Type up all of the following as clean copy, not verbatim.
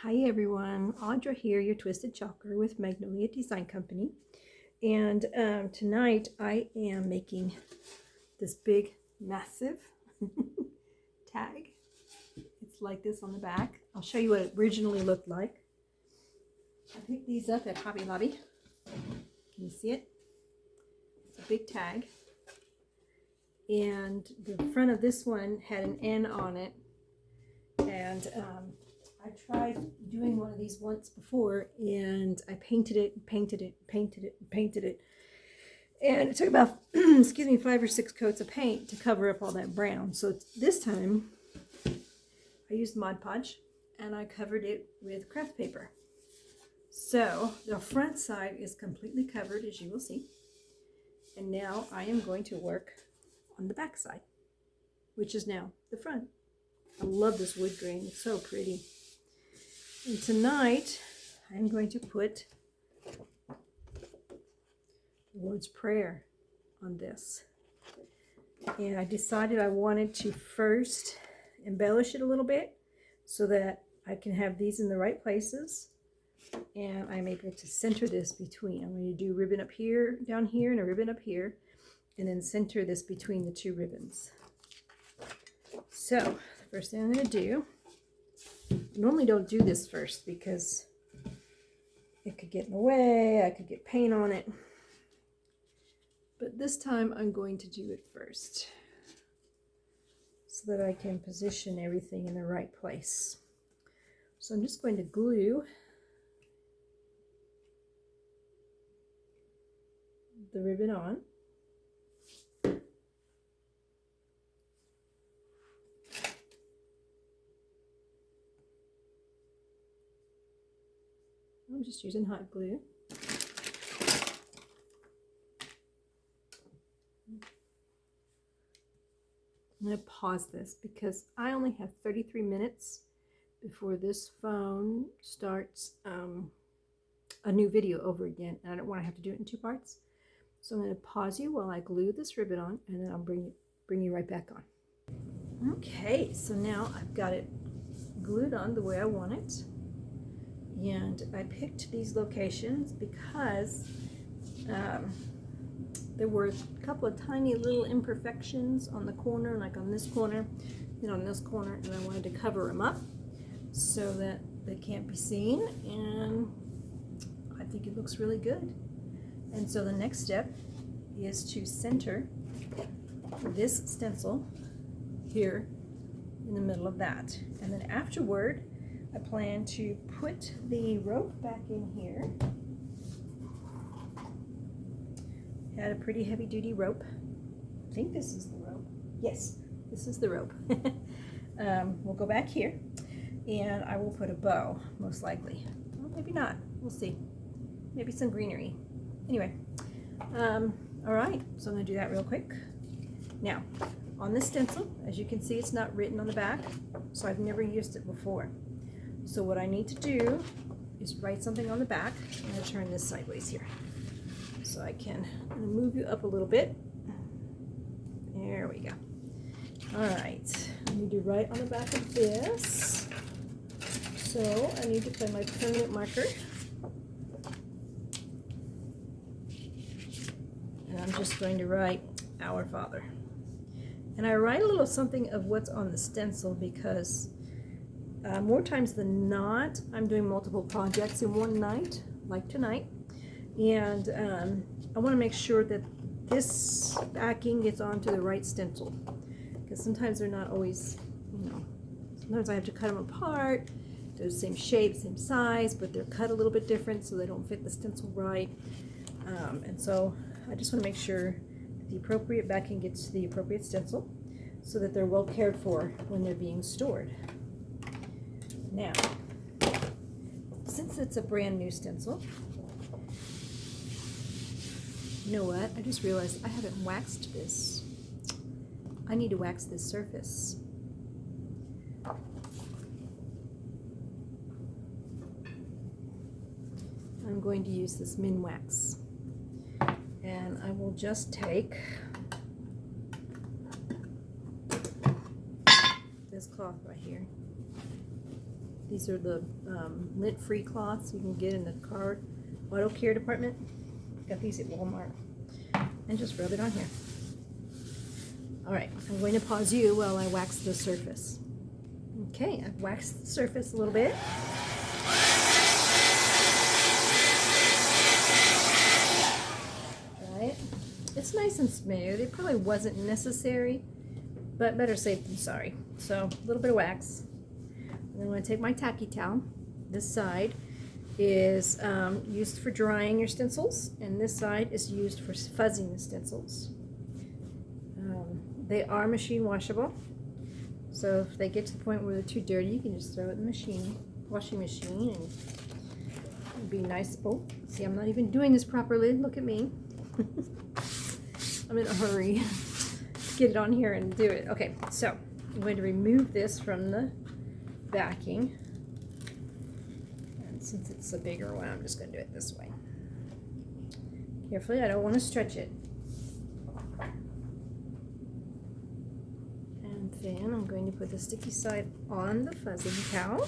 Hi everyone, Audra here, your Twisted Chalker with Magnolia Design Company. And tonight I am making this big, massive tag. It's like this on the back. I'll show you what it originally looked like. I picked these up at Hobby Lobby. Can you see it? It's a big tag. And the front of this one had an N on it. And I tried doing one of these once before, and I painted it, and it took about, excuse me, 5 or 6 coats of paint to cover up all that brown. So this time, I used Mod Podge, and I covered it with craft paper. So the front side is completely covered, as you will see, and now I am going to work on the back side, which is now the front. I love this wood grain, it's so pretty. And tonight, I'm going to put the Lord's Prayer on this. And I decided I wanted to first embellish it a little bit so that I can have these in the right places. And I'm able to center this between. I'm going to do a ribbon up here, down here, and a ribbon up here. And then center this between the 2 ribbons. So, the first thing I'm going to do, I normally don't do this first because it could get in the way, I could get paint on it. But this time I'm going to do it first so that I can position everything in the right place. So I'm just going to glue the ribbon on. I'm just using hot glue. I'm going to pause this because I only have 33 minutes before this phone starts a new video over again, and I don't want to have to do it in 2 parts. So I'm going to pause you while I glue this ribbon on, and then I'll bring you right back on. Okay, so now I've got it glued on the way I want it. And I picked these locations because there were a couple of tiny little imperfections on the corner, like on this corner and on this corner, and I wanted to cover them up so that they can't be seen, and I think it looks really good. And so the next step is to center this stencil here in the middle of that, and then afterward I plan to put the rope back in here. Had a pretty heavy-duty rope. I think this is the rope. Yes, this is the rope. We'll go back here, and I will put a bow, most likely. Well, maybe not. We'll see. Maybe some greenery. Anyway, all right, so I'm going to do that real quick. Now, on this stencil, as you can see, it's not written on the back, so I've never used it before. So what I need to do is write something on the back. I'm going to turn this sideways here so I can move you up a little bit. There we go. All right, I need to write on the back of this. So I need to find my permanent marker. And I'm just going to write Our Father. And I write a little something of what's on the stencil because more times than not, I'm doing multiple projects in one night, like tonight, and I want to make sure that this backing gets onto the right stencil, because sometimes they're not always, sometimes I have to cut them apart. They're the same shape, same size, but they're cut a little bit different so they don't fit the stencil right, and so I just want to make sure that the appropriate backing gets to the appropriate stencil so that they're well cared for when they're being stored. Now, since it's a brand new stencil, you know what? I just realized I haven't waxed this. I need to wax this surface. I'm going to use this Min Wax. And I will just take this cloth right here These are the lint-free cloths you can get in the car auto care department. Got these at Walmart. And just rub it on here. Alright, I'm going to pause you while I wax the surface. Okay, I've waxed the surface a little bit. Right? It's nice and smooth. It probably wasn't necessary, but better safe than sorry. So, a little bit of wax. And I'm going to take my tacky towel. This side is used for drying your stencils, and this side is used for fuzzing the stencils. They are machine washable, so if they get to the point where they're too dirty, you can just throw it in the washing machine, and it'll be nice. Oh, see, I'm not even doing this properly. Look at me. I'm in a hurry to get it on here and do it. Okay, so I'm going to remove this from the backing. And since it's a bigger one, I'm just going to do it this way. Carefully, I don't want to stretch it. And then I'm going to put the sticky side on the fuzzing towel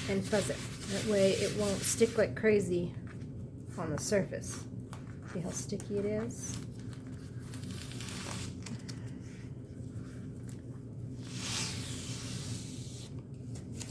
and fuzz it. That way it won't stick like crazy on the surface. See how sticky it is?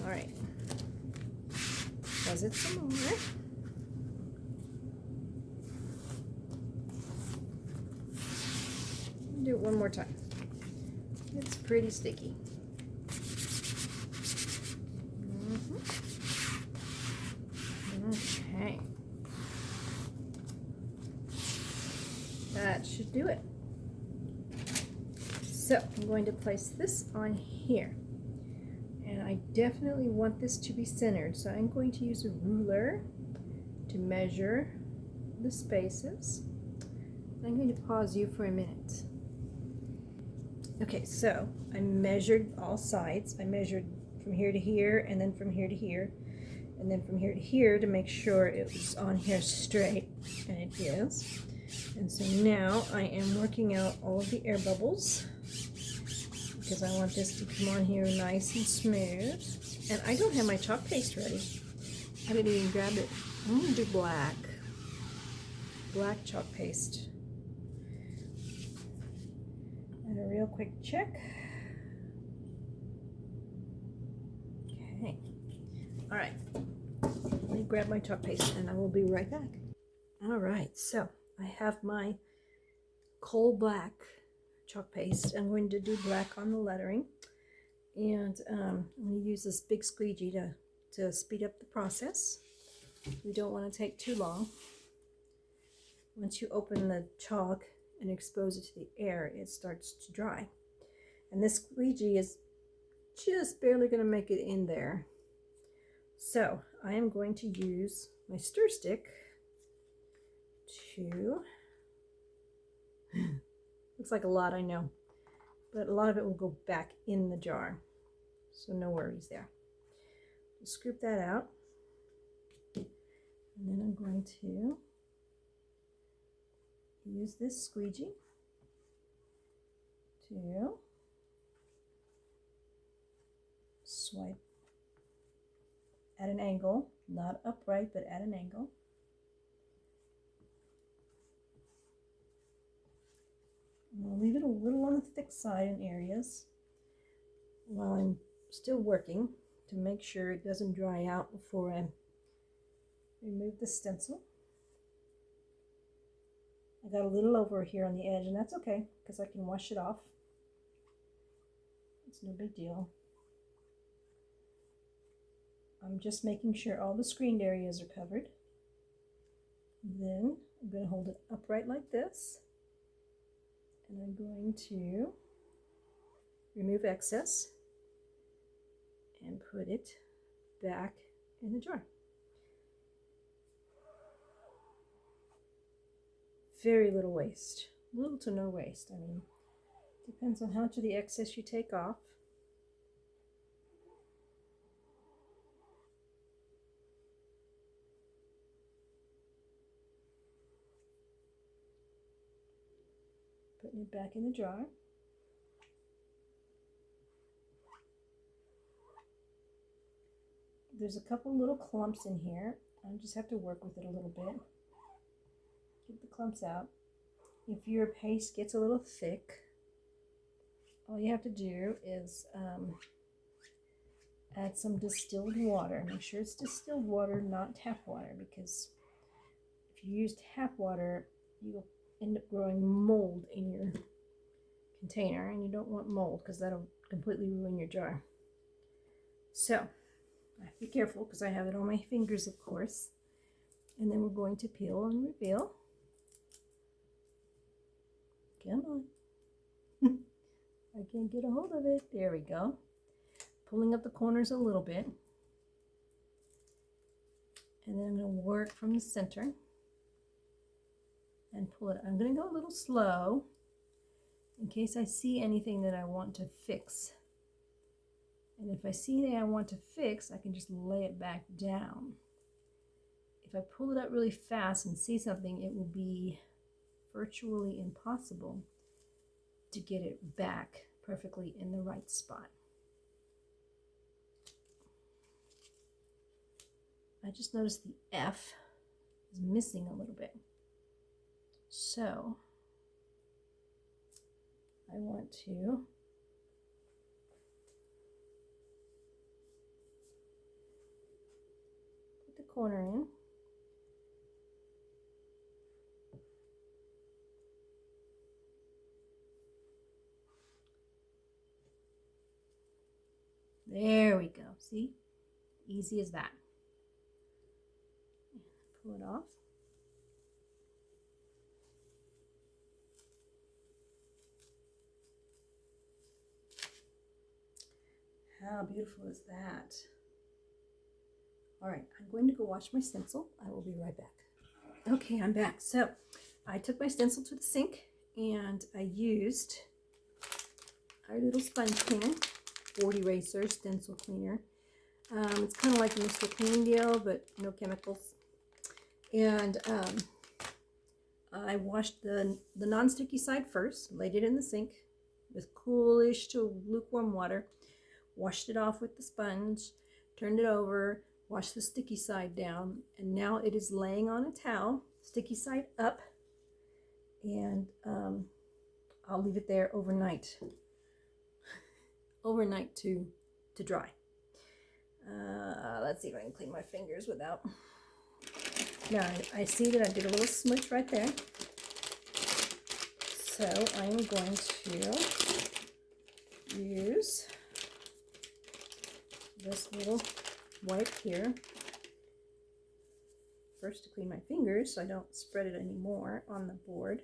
Alright. Fuzz it some more. Do it one more time. It's pretty sticky. Okay. That should do it. So I'm going to place this on here. And I definitely want this to be centered. So I'm going to use a ruler to measure the spaces. I'm going to pause you for a minute. Okay, so I measured all sides. I measured from here to here, and then from here to here, and then from here to here to make sure it was on here straight, and it is. And so now I am working out all of the air bubbles because I want this to come on here nice and smooth. And I don't have my chalk paste ready. I didn't even grab it. I'm going to do black chalk paste. And a real quick check. Okay. All right. Let me grab my chalk paste and I will be right back. All right. So I have my coal black chalk paste. I'm going to do black on the lettering. And I'm going to use this big squeegee to speed up the process. We don't want to take too long. Once you open the chalk and expose it to the air, it starts to dry. And this squeegee is just barely going to make it in there. So I am going to use my stir stick to, looks like a lot, I know, but a lot of it will go back in the jar. So no worries there. Just scoop that out. And then I'm going to use this squeegee to swipe at an angle, not upright, but at an angle. And I'll leave it a little on the thick side in areas while I'm still working to make sure it doesn't dry out before I remove the stencil. I got a little over here on the edge, and that's okay because I can wash it off. It's no big deal. I'm just making sure all the screened areas are covered. Then I'm going to hold it upright like this, and I'm going to remove excess and put it back in the jar. Very little waste, little to no waste. I mean, depends on how much of the excess you take off. Putting it back in the jar. there's a couple little clumps in here. I just have to work with it a little bit. Get the clumps out. If your paste gets a little thick, all you have to do is add some distilled water. Make sure it's distilled water, not tap water, because if you use tap water, you'll end up growing mold in your container, and you don't want mold because that'll completely ruin your jar. So I have to be careful because I have it on my fingers, of course. And then we're going to peel and reveal. Come on. I can't get a hold of it. There we go. Pulling up the corners a little bit. And then I'm going to work from the center and pull it. I'm going to go a little slow in case I see anything that I want to fix. And if I see anything I want to fix, I can just lay it back down. If I pull it up really fast and see something, it will be virtually impossible to get it back perfectly in the right spot. I just noticed the F is missing a little bit. So I want to put the corner in. There we go. See? Easy as that. Pull it off. How beautiful is that? All right, I'm going to go wash my stencil. I will be right back. Okay, I'm back. So I took my stencil to the sink and I used our little sponge cleaner, board eraser stencil cleaner. It's kind of like a Mr. Clean deal, but no chemicals. And I washed the non-sticky side first, laid it in the sink with coolish to lukewarm water, washed it off with the sponge, turned it over, washed the sticky side down, and now it is laying on a towel, sticky side up, and I'll leave it there overnight to dry. Let's see if I can clean my fingers without. Now I see that I did a little smudge right there, so I'm going to use this little wipe here first to clean my fingers so I don't spread it anymore on the board.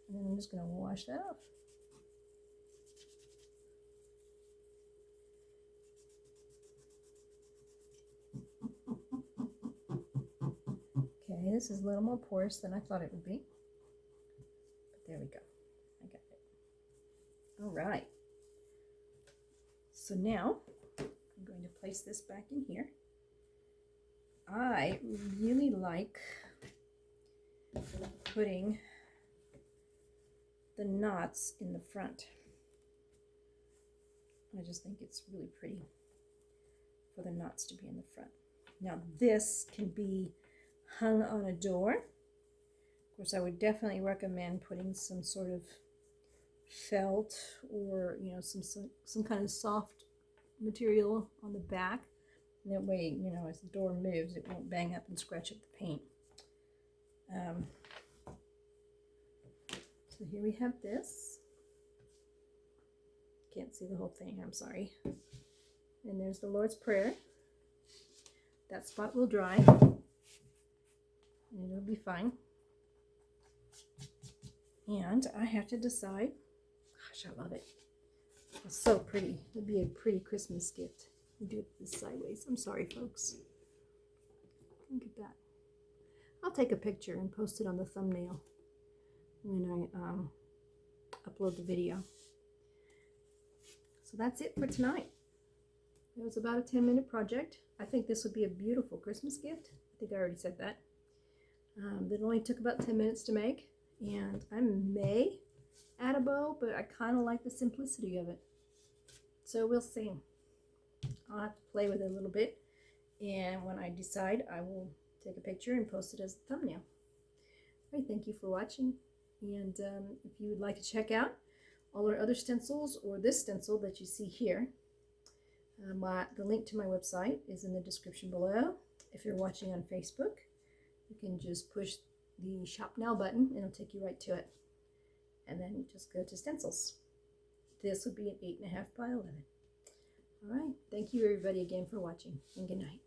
And then I'm just going to wash that off. Okay, this is a little more porous than I thought it would be. But there we go. I got it. All right. So now I'm going to place this back in here. I really like putting the knots in the front. I just think it's really pretty for the knots to be in the front. Now this can be hung on a door. Of course, I would definitely recommend putting some sort of felt or some kind of soft material on the back. And that way, as the door moves, it won't bang up and scratch up the paint. So here we have this. Can't see the whole thing, I'm sorry. And there's the Lord's Prayer. That spot will dry, and it'll be fine. And I have to decide, gosh, I love it. It's so pretty. It'd be a pretty Christmas gift. I'll do it this sideways. I'm sorry, folks. Look at that. I'll take a picture and post it on the thumbnail when I upload the video. So that's it for tonight. It was about a 10-minute project. I think this would be a beautiful Christmas gift. I think I already said that. That only took about 10 minutes to make, and I may add a bow, but I kind of like the simplicity of it. So we'll see. I'll have to play with it a little bit, and when I decide, I will take a picture and post it as a thumbnail. All right, thank you for watching, and if you would like to check out all our other stencils or this stencil that you see here, the link to my website is in the description below. If you're watching on Facebook, you can just push the Shop Now button and it'll take you right to it. And then you just go to stencils. This would be an 8.5 by 11. All right, thank you everybody again for watching, and good night.